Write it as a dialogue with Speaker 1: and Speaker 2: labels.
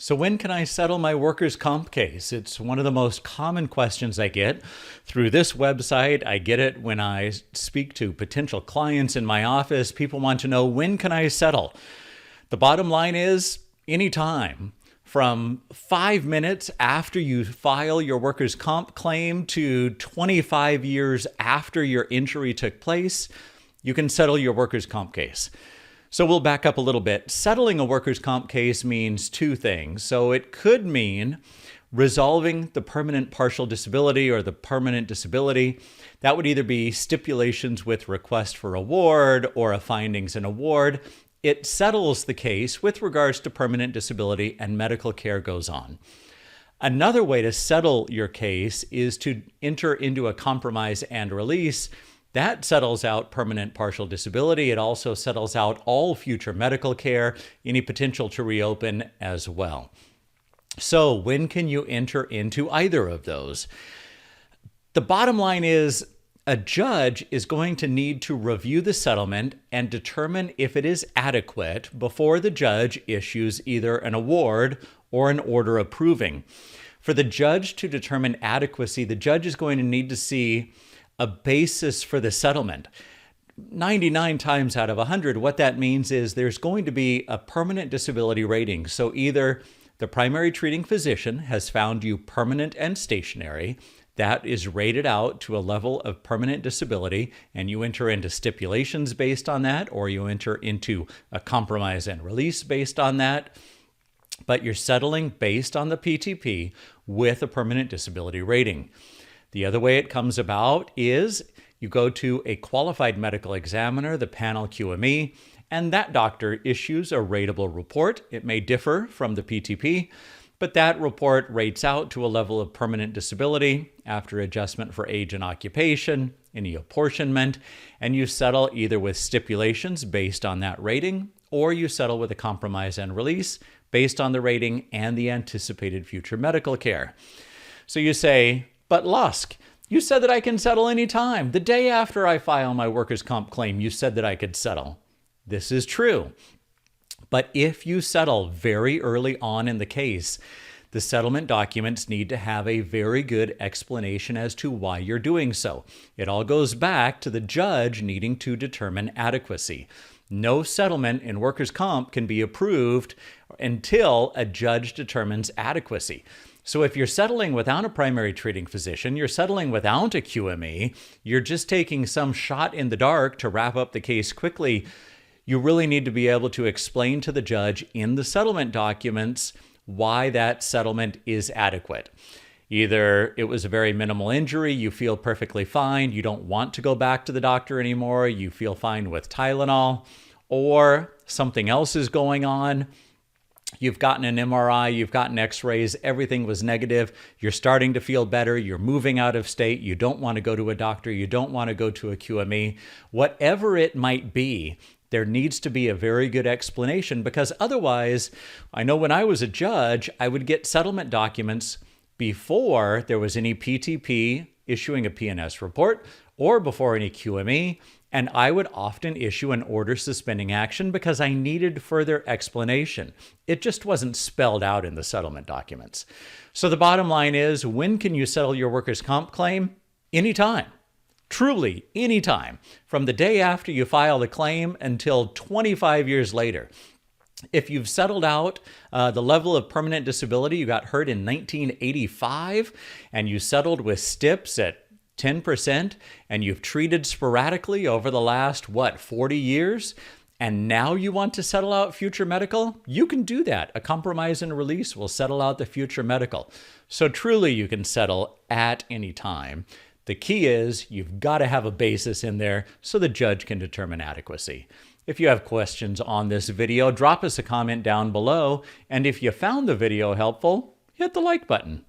Speaker 1: So when can I settle my workers' comp case? It's one of the most common questions I get through this website. I get it when I speak to potential clients in my office. People want to know, when can I settle? The bottom line is anytime. From 5 minutes after you file your workers' comp claim to 25 years after your injury took place, you can settle your workers' comp case. So we'll back up a little bit. Settling a workers' comp case means two things. So it could mean resolving the permanent partial disability or the permanent disability. That would either be stipulations with request for award or a findings and award. It settles the case with regards to permanent disability, and medical care goes on. Another way to settle your case is to enter into a compromise and release. That settles out permanent partial disability. It also settles out all future medical care, any potential to reopen as well. So when can you enter into either of those? The bottom line is a judge is going to need to review the settlement and determine if it is adequate before the judge issues either an award or an order approving. For the judge to determine adequacy, the judge is going to need to see a basis for the settlement. 99 times out of 100, what that means is there's going to be a permanent disability rating. So either the primary treating physician has found you permanent and stationary, that is rated out to a level of permanent disability, and you enter into stipulations based on that, or you enter into a compromise and release based on that. But you're settling based on the PTP with a permanent disability rating. The other way it comes about is you go to a qualified medical examiner, the panel QME, and that doctor issues a rateable report. It may differ from the PTP, but that report rates out to a level of permanent disability after adjustment for age and occupation, any apportionment, and you settle either with stipulations based on that rating, or you settle with a compromise and release based on the rating and the anticipated future medical care. So you say, but Lusk, you said that I can settle anytime. The day after I file my workers' comp claim, you said that I could settle. This is true. But if you settle very early on in the case, the settlement documents need to have a very good explanation as to why you're doing so. It all goes back to the judge needing to determine adequacy. No settlement in workers' comp can be approved until a judge determines adequacy. So if you're settling without a primary treating physician, you're settling without a QME, you're just taking some shot in the dark to wrap up the case quickly, you really need to be able to explain to the judge in the settlement documents why that settlement is adequate. Either it was a very minimal injury, you feel perfectly fine, you don't want to go back to the doctor anymore, you feel fine with Tylenol, or something else is going on. You've gotten an MRI, you've gotten x-rays, everything was negative, you're starting to feel better, you're moving out of state, you don't want to go to a doctor, you don't want to go to a QME. Whatever it might be, there needs to be a very good explanation, because otherwise, I know when I was a judge, I would get settlement documents before there was any PTP issuing a P&S report or before any QME, and I would often issue an order suspending action because I needed further explanation. It just wasn't spelled out in the settlement documents. So the bottom line is, when can you settle your workers' comp claim? Anytime. Truly, anytime. From the day after you file the claim until 25 years later. If you've settled out the level of permanent disability, you got hurt in 1985, and you settled with STIPs at 10%, and you've treated sporadically over the last, 40 years, and now you want to settle out future medical, you can do that. A compromise and release will settle out the future medical. So truly, you can settle at any time. The key is you've got to have a basis in there so the judge can determine adequacy. If you have questions on this video, drop us a comment down below. And if you found the video helpful, hit the like button.